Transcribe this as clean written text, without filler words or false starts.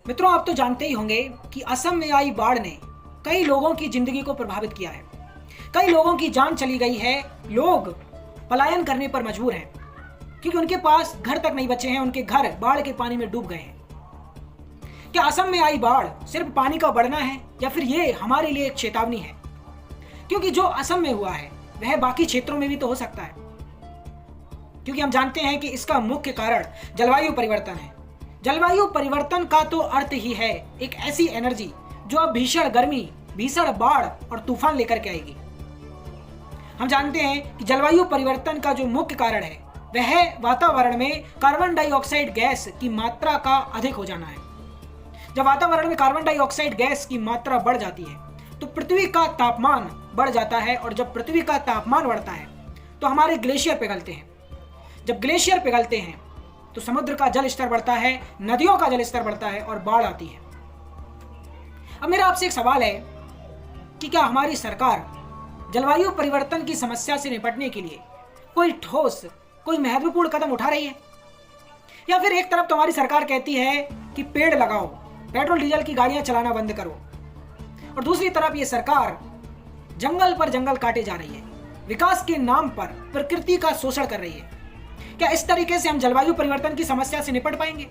मित्रों, आप तो जानते ही होंगे कि असम में आई बाढ़ ने कई लोगों की जिंदगी को प्रभावित किया है। कई लोगों की जान चली गई है। लोग पलायन करने पर मजबूर हैं क्योंकि उनके पास घर तक नहीं बचे हैं। उनके घर बाढ़ के पानी में डूब गए हैं। क्या असम में आई बाढ़ सिर्फ पानी का बढ़ना है या फिर ये हमारे लिए एक चेतावनी है? क्योंकि जो असम में हुआ है वह बाकी क्षेत्रों में भी तो हो सकता है। क्योंकि हम जानते हैं कि इसका मुख्य कारण जलवायु परिवर्तन है। जलवायु परिवर्तन का तो अर्थ ही है एक ऐसी एनर्जी जो अब भीषण गर्मी, भीषण बाढ़ और तूफान लेकर के आएगी। हम जानते हैं कि जलवायु परिवर्तन का जो मुख्य कारण है वह वातावरण में कार्बन डाइऑक्साइड गैस की मात्रा का अधिक हो जाना है। जब वातावरण में कार्बन डाइऑक्साइड गैस की मात्रा बढ़ जाती है तो पृथ्वी का तापमान बढ़ जाता है, और जब पृथ्वी का तापमान बढ़ता है तो हमारे ग्लेशियर पिघलते हैं। जब ग्लेशियर पिघलते हैं तो समुद्र का जल स्तर बढ़ता है, नदियों का जल स्तर बढ़ता है और बाढ़ आती है। अब मेरा आपसे एक सवाल है कि क्या हमारी सरकार जलवायु परिवर्तन की समस्या से निपटने के लिए कोई ठोस, कोई महत्वपूर्ण कदम उठा रही है? या फिर एक तरफ तुम्हारी सरकार कहती है कि पेड़ लगाओ, पेट्रोल डीजल की गाड़ियां चलाना बंद करो, और दूसरी तरफ ये सरकार जंगल पर जंगल काटे जा रही है, विकास के नाम पर प्रकृति का शोषण कर रही है। क्या इस तरीके से हम जलवायु परिवर्तन की समस्या से निपट पाएंगे?